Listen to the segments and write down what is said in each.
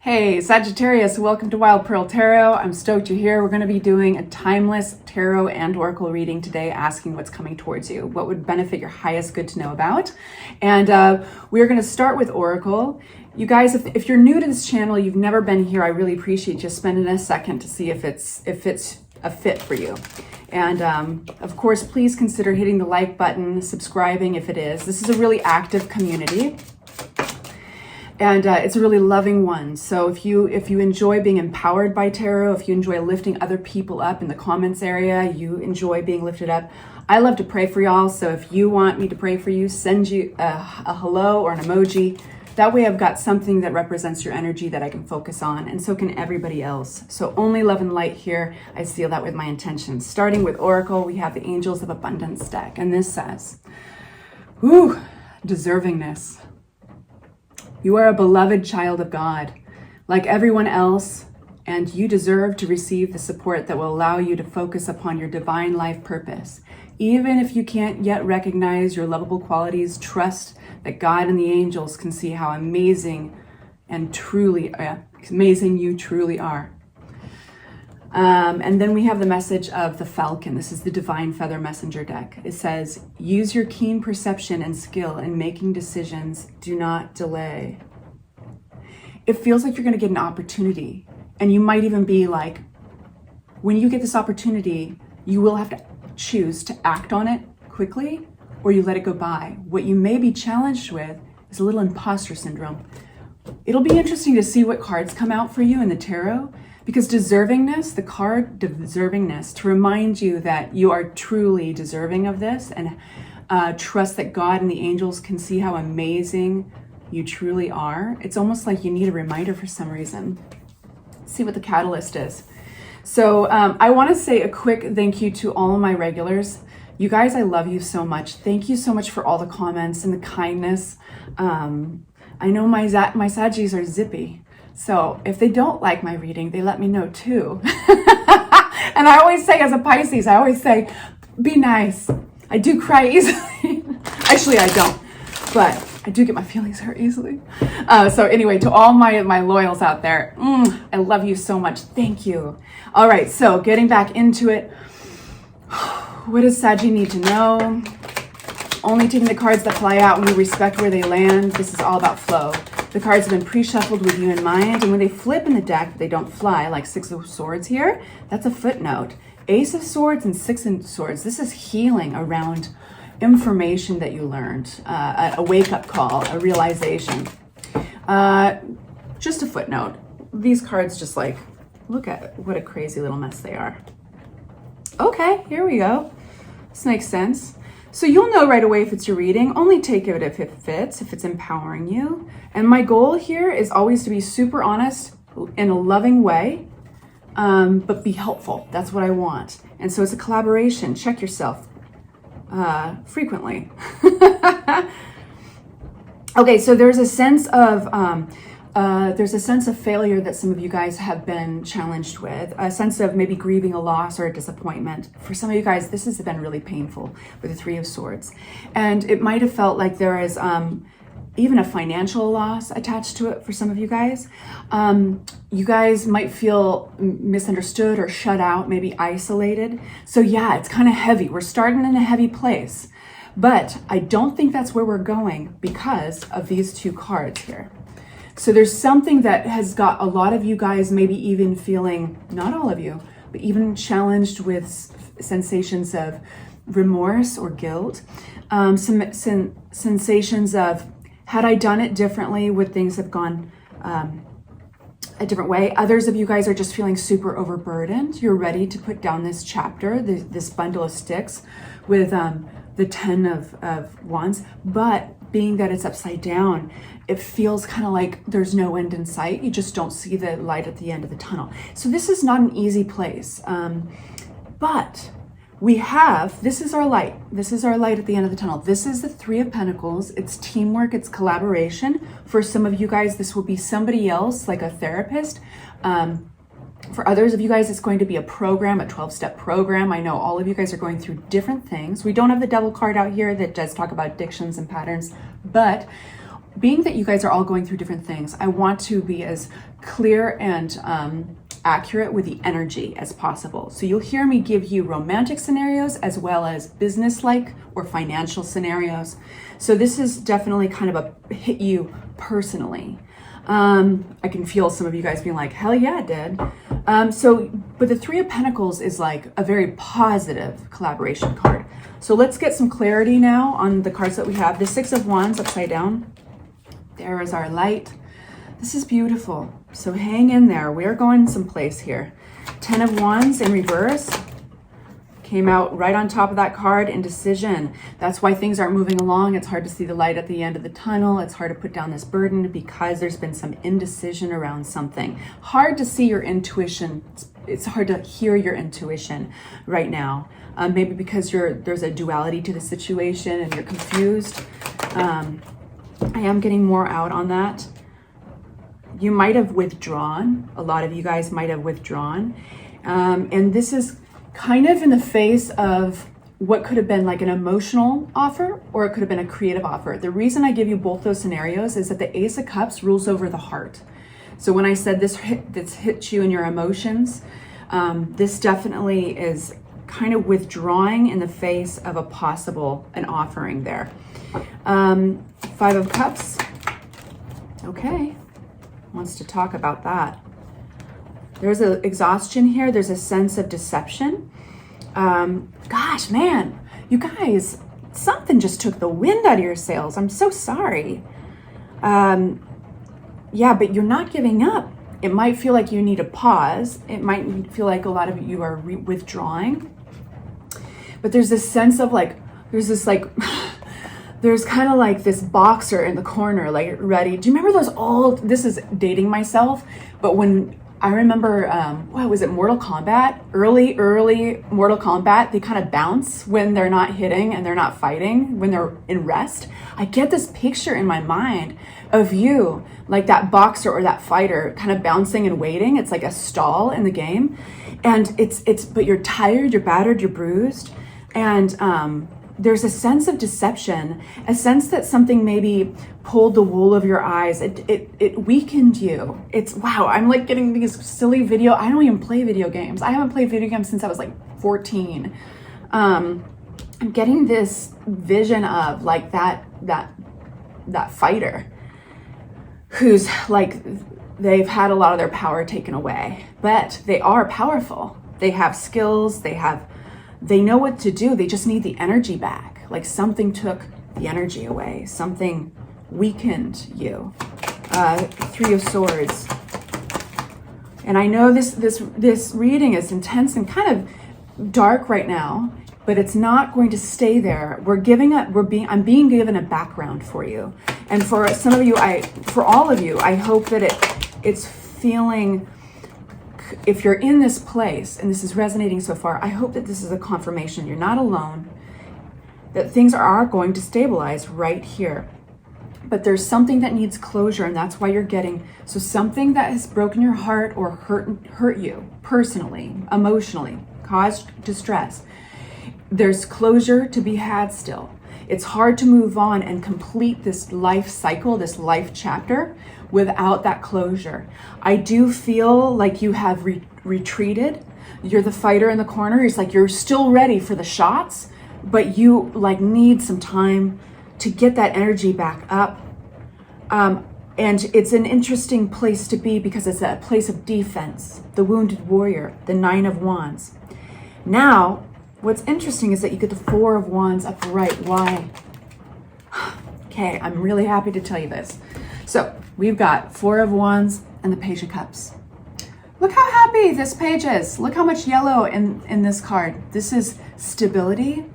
Hey, Sagittarius, welcome to Wild Pearl Tarot. I'm stoked you're here. We're going to be doing a timeless tarot and oracle reading today, asking what's coming towards you, what would benefit your highest good to know about. And we're going to start with oracle. You guys, if you're new to this channel, you've never been here, I really appreciate just spending a second to see if it's a fit for you. And of course, please consider hitting the like button, subscribing if it is. This is a really active community. And it's a really loving one. So if you enjoy being empowered by tarot, if you enjoy lifting other people up in the comments area, you enjoy being lifted up, I love to pray for y'all. So if you want me to pray for you, send you a hello or an emoji. That way I've got something that represents your energy that I can focus on, and so can everybody else. So only love and light here. I seal that with my intentions. Starting with oracle, we have the Angels of Abundance deck. And this says, ooh, deservingness. You are a beloved child of God, like everyone else, and you deserve to receive the support that will allow you to focus upon your divine life purpose. Even if you can't yet recognize your lovable qualities, trust that God and the angels can see how amazing and truly amazing you truly are. And then we have the message of the Falcon. This is the Divine Feather Messenger deck. It says, use your keen perception and skill in making decisions. Do not delay. It feels like you're going to get an opportunity. And you might even be like, when you get this opportunity, you will have to choose to act on it quickly, or you let it go by. What you may be challenged with is a little imposter syndrome. It'll be interesting to see what cards come out for you in the tarot. Because deservingness, the card deservingness, to remind you that you are truly deserving of this, and trust that God and the angels can see how amazing you truly are. It's almost like you need a reminder for some reason. Let's see what the catalyst is. So I want to say a quick thank you to all of my regulars. You guys, I love you so much. Thank you so much for all the comments and the kindness. I know my Saggies are zippy. So if they don't like my reading, they let me know too. And I always say, as a Pisces, I always say, be nice. I do cry easily. Actually, I don't, but I do get my feelings hurt easily. So anyway, to all my loyals out there, I love you so much. Thank you. All right, so getting back into it. What does Saggy need to know? Only taking the cards that fly out, and we respect where they land. This is all about flow. The cards have been pre-shuffled with you in mind, and when they flip in the deck, they don't fly, like Six of Swords here. That's a footnote. Ace of Swords and Six of Swords. This is healing around information that you learned, a wake-up call, a realization. Just a footnote. These cards just like, look at what a crazy little mess they are. Okay, here we go. This makes sense. So you'll know right away if it's your reading. Only take it if it fits, if it's empowering you. And my goal here is always to be super honest in a loving way, but be helpful. That's what I want. And so it's a collaboration. Check yourself frequently. Okay, so there's a sense of failure that some of you guys have been challenged with, a sense of maybe grieving a loss or a disappointment. For some of you guys, this has been really painful with the Three of Swords. And it might have felt like there is even a financial loss attached to it for some of you guys. You guys might feel misunderstood or shut out, maybe isolated. So yeah, it's kind of heavy. We're starting in a heavy place. But I don't think that's where we're going because of these two cards here. So there's something that has got a lot of you guys maybe even feeling, not all of you, but even challenged with sensations of remorse or guilt. Some sensations of, had I done it differently, would things have gone a different way? Others of you guys are just feeling super overburdened. You're ready to put down this chapter, this bundle of sticks with the 10 of Wands, but being that it's upside down, it feels kind of like there's no end in sight. You just don't see the light at the end of the tunnel. So this is not an easy place. But this is our light. This is our light at the end of the tunnel. This is the Three of Pentacles. It's teamwork, it's collaboration. For some of you guys, this will be somebody else, like a therapist. For others of you guys, it's going to be a program, a 12-step program. I know all of you guys are going through different things. We don't have the Devil card out here that does talk about addictions and patterns, but being that you guys are all going through different things, I want to be as clear and accurate with the energy as possible. So you'll hear me give you romantic scenarios as well as business-like or financial scenarios. So this is definitely kind of a hit you personally. I can feel some of you guys being like, hell yeah, it did. But the Three of Pentacles is like a very positive collaboration card. So let's get some clarity now on the cards that we have. The Six of Wands upside down. There is our light. This is beautiful. So hang in there. We're going someplace here. Ten of Wands in reverse. Came out right on top of that card, indecision. That's why things aren't moving along. It's hard to see the light at the end of the tunnel. It's hard to put down this burden because there's been some indecision around something. Hard to see your intuition. It's hard to hear your intuition right now. Maybe because there's a duality to the situation and you're confused. I am getting more out on that. You might have withdrawn. A lot of you guys might have withdrawn. And this is kind of in the face of what could have been like an emotional offer, or it could have been a creative offer. The reason I give you both those scenarios is that the Ace of Cups rules over the heart. So when I said this hits you in your emotions, this definitely is kind of withdrawing in the face of an offering there. Five of Cups. Okay. Wants to talk about that. There's an exhaustion here. There's a sense of deception. Gosh, man, you guys, something just took the wind out of your sails. I'm so sorry. Yeah, but you're not giving up. It might feel like you need a pause. It might feel like a lot of you are withdrawing. But there's this sense of like, there's kind of like this boxer in the corner, like ready. Do you remember those old, this is dating myself, but when I remember, what was it, Mortal Kombat? Early Mortal Kombat, they kind of bounce when they're not hitting and they're not fighting, when they're in rest. I get this picture in my mind of you, like that boxer or that fighter, kind of bouncing and waiting. It's like a stall in the game. And but you're tired, you're battered, you're bruised. And there's a sense of deception, a sense that something maybe pulled the wool of your eyes. It weakened you. Wow, I'm like getting these silly I don't even play video games. I haven't played video games since I was like 14. I'm getting this vision of like that fighter who's like, they've had a lot of their power taken away, but they are powerful. They have skills, they know what to do. They just need the energy back. Like something took the energy away. Something weakened you. Three of Swords. And I know this reading is intense and kind of dark right now, but it's not going to stay there. I'm being given a background for you. And for some of you, for all of you, I hope that it's feeling, if you're in this place and this is resonating so far, I hope that this is a confirmation you're not alone, that things are going to stabilize right here. But there's something that needs closure, and that's why you're getting, so something that has broken your heart or hurt you personally, emotionally, caused distress. There's closure to be had still. It's hard to move on and complete this life cycle, this life chapter, without that closure. I do feel like you have retreated. You're the fighter in the corner. It's like you're still ready for the shots, but you like need some time to get that energy back up. And it's an interesting place to be because it's a place of defense. The Wounded Warrior, the Nine of Wands. Now, what's interesting is that you get the Four of Wands upright. Why? Okay, I'm really happy to tell you this. So we've got Four of Wands and the Page of Cups. Look how happy this page is. Look how much yellow in this card. This is stability.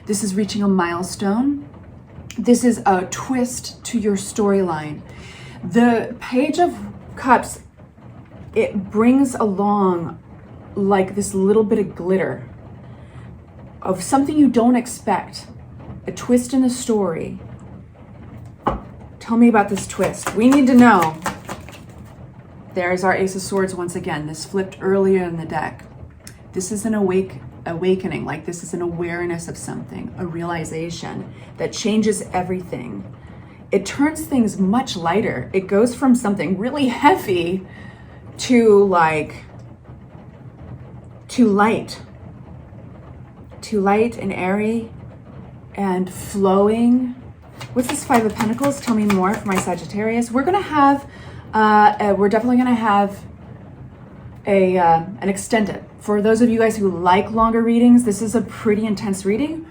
This is reaching a milestone. This is a twist to your storyline. The Page of Cups, it brings along like this little bit of glitter of something you don't expect, a twist in the story. Tell me about this twist. We need to know. There's our Ace of Swords once again. This flipped earlier in the deck. This is an awakening, like this is an awareness of something, a realization that changes everything. it turns things much lighter. It goes from something really heavy to light and airy and flowing. What's this Five of Pentacles? Tell me more for my Sagittarius. We're gonna have, we're definitely gonna have an extended. For those of you guys who like longer readings, this is a pretty intense reading.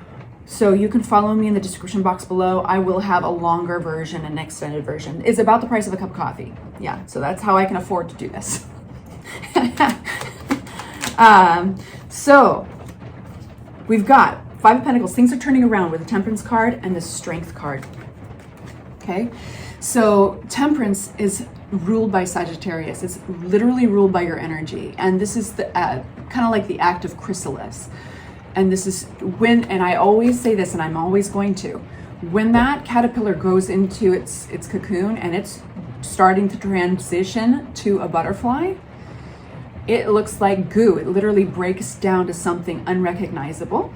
So you can follow me in the description box below. I will have a longer version and an extended version. It's about the price of a cup of coffee. Yeah, so that's how I can afford to do this. So we've got Five of Pentacles. Things are turning around with the Temperance card and the Strength card. Okay, so Temperance is ruled by Sagittarius. It's literally ruled by your energy. And this is the kind of like the act of chrysalis. And this is when, and I always say this, and I'm always going to, when that caterpillar goes into its cocoon and it's starting to transition to a butterfly, it looks like goo. It literally breaks down to something unrecognizable.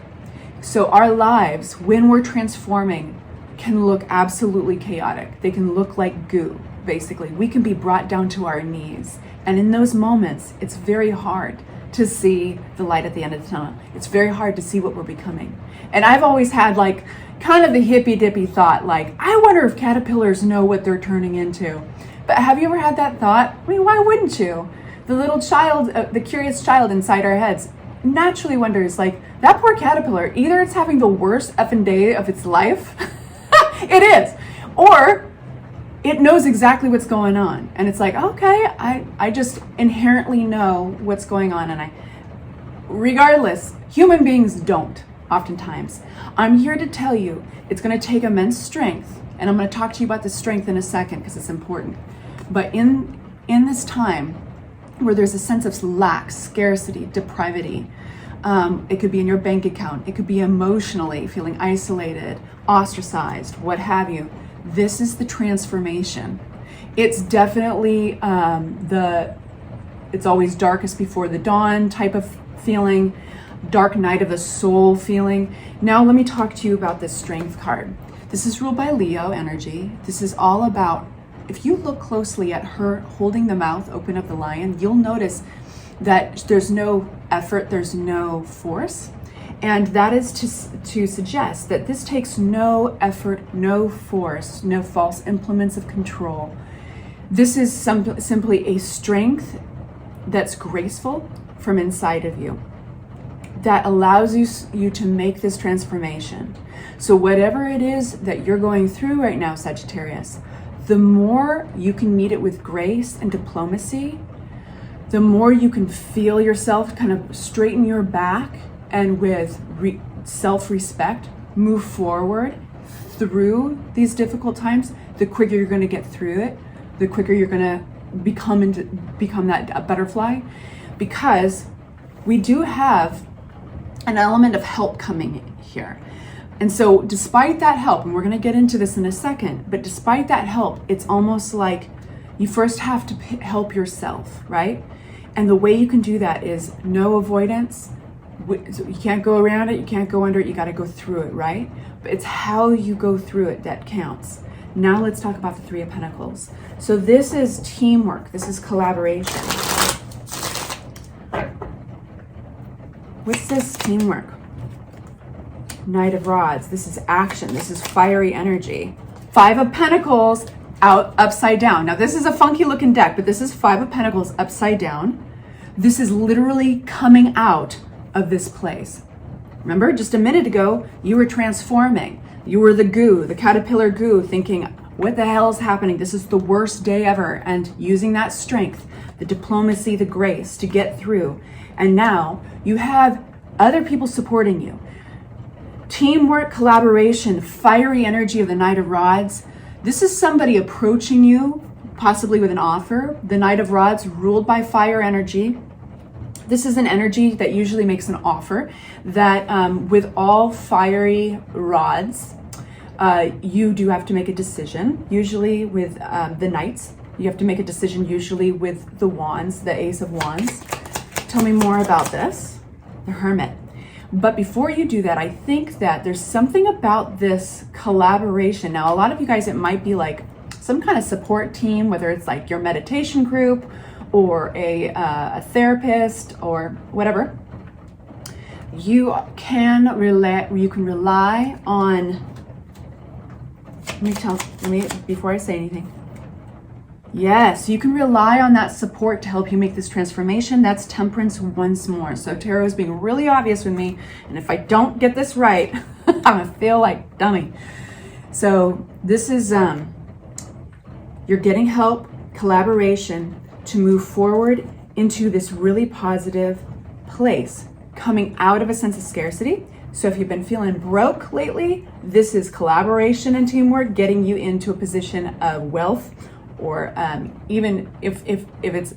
So our lives, when we're transforming, can look absolutely chaotic. They can look like goo, basically. We can be brought down to our knees. And in those moments, it's very hard to see the light at the end of the tunnel. It's very hard to see what we're becoming. And I've always had like kind of the hippy dippy thought, like, I wonder if caterpillars know what they're turning into. But have you ever had that thought? I mean, why wouldn't you? The little child, the curious child inside our heads naturally wonders, like, that poor caterpillar, either it's having the worst effing day of its life, it is, or it knows exactly what's going on. And it's like, okay, I just inherently know what's going on. And regardless, human beings don't oftentimes. I'm here to tell you, it's going to take immense strength. And I'm going to talk to you about the strength in a second because it's important. But in this time where there's a sense of lack, scarcity, depravity, it could be in your bank account. It could be emotionally feeling isolated, ostracized, what have you. This is the transformation. It's definitely it's always darkest before the dawn type of feeling, dark night of the soul feeling. Now let me talk to you about this Strength card. This is ruled by Leo energy. This is all about, if you look closely at her holding the mouth open of the lion, you'll notice that there's no effort, there's no force. And that is to suggest that this takes no effort, no force, no false implements of control. This is simply a strength that's graceful from inside of you that allows you to make this transformation. So whatever it is that you're going through right now, Sagittarius, the more you can meet it with grace and diplomacy, the more you can feel yourself kind of straighten your back and with self-respect, move forward through these difficult times, the quicker you're going to get through it, the quicker you're going to become that butterfly, because we do have an element of help coming here. And so despite that help, and we're going to get into this in a second, but despite that help, it's almost like you first have to help yourself, right? And the way you can do that is no avoidance. You can't go around it, you can't go under it, you got to go through it, right? But it's how you go through it that counts. Now let's talk about the Three of Pentacles. So this is teamwork, this is collaboration. What's this teamwork? Knight of Rods, this is action, this is fiery energy. Five of Pentacles upside down. Now this is a funky looking deck, but this is Five of Pentacles upside down. This is literally coming out of this place. Remember, just a minute ago, you were transforming. You were the goo, the caterpillar goo, thinking, what the hell is happening? This is the worst day ever. And using that strength, the diplomacy, the grace to get through. And now you have other people supporting you. Teamwork, collaboration, fiery energy of the Knight of Rods. This is somebody approaching you, possibly with an offer. The Knight of Rods ruled by fire energy. This is an energy that usually makes an offer that with all fiery rods, you do have to make a decision. Usually with the Knights, you have to make a decision usually with the Wands, the Ace of Wands. Tell me more about this. The Hermit. But before you do that, I think that there's something about this collaboration. Now, a lot of you guys, it might be like some kind of support team, whether it's like your meditation group or a therapist or whatever. You can rely on, before I say anything. Yes, you can rely on that support to help you make this transformation. That's Temperance once more. So tarot is being really obvious with me. And if I don't get this right, I'm gonna feel like dummy. So this is, you're getting help, collaboration to move forward into this really positive place, coming out of a sense of scarcity. So if you've been feeling broke lately, this is collaboration and teamwork getting you into a position of wealth, or even if it's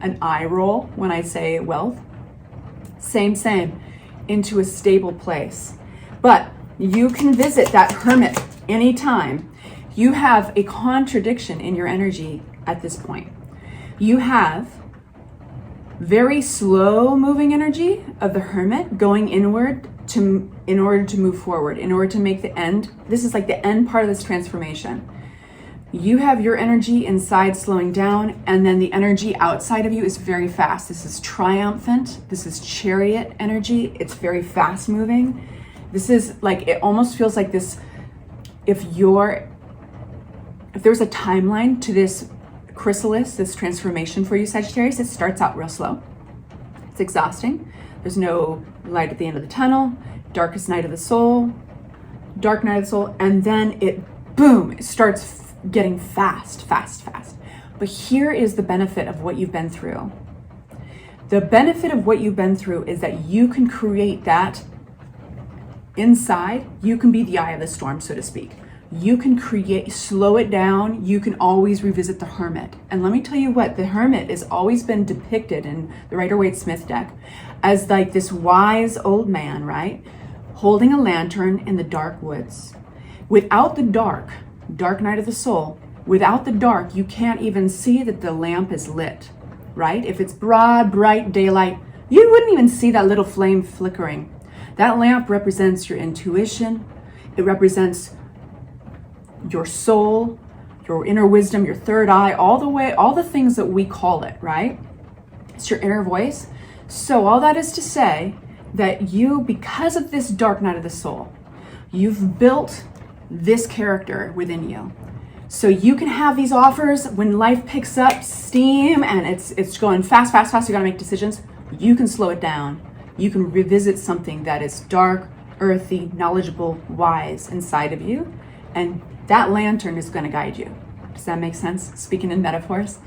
an eye roll when I say wealth, same, into a stable place. But you can visit that hermit anytime. You have a contradiction in your energy at this point. You have very slow moving energy of the hermit going inward in order to move forward, in order to make the end. This is like the end part of this transformation. You have your energy inside slowing down, and then the energy outside of you is very fast. This is triumphant. This is chariot energy. It's very fast moving. This is like, it almost feels like this, if there's a timeline to this chrysalis, this transformation for you, Sagittarius, it starts out real slow. It's exhausting. There's no light at the end of the tunnel, darkest night of the soul, dark night of the soul, and then it starts getting fast. But here is the benefit of what you've been through. The benefit of what you've been through is that you can create that inside. You can be the eye of the storm, so to speak. You can slow it down. You can always revisit the hermit. And let me tell you what, the hermit has always been depicted in the Rider-Waite-Smith deck as like this wise old man, right? Holding a lantern in the dark woods. Without the dark night of the soul, without the dark, you can't even see that the lamp is lit, right? If it's broad, bright daylight, you wouldn't even see that little flame flickering. That lamp represents your intuition. It represents your soul, your inner wisdom, your third eye, all the things that we call it, right? It's your inner voice. So all that is to say that you, because of this dark night of the soul, you've built this character within you. So you can have these offers when life picks up steam and it's going fast, you gotta make decisions. You can slow it down. You can revisit something that is dark, earthy, knowledgeable, wise inside of you, and that lantern is going to guide you. Does that make sense? Speaking in metaphors.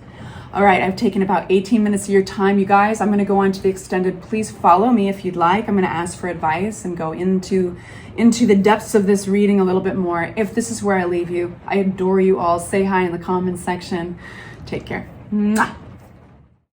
All right, I've taken about 18 minutes of your time, you guys. I'm going to go on to the extended. Please follow me if you'd like. I'm going to ask for advice and go into the depths of this reading a little bit more. If this is where I leave you, I adore you all. Say hi in the comments section. Take care. Mwah.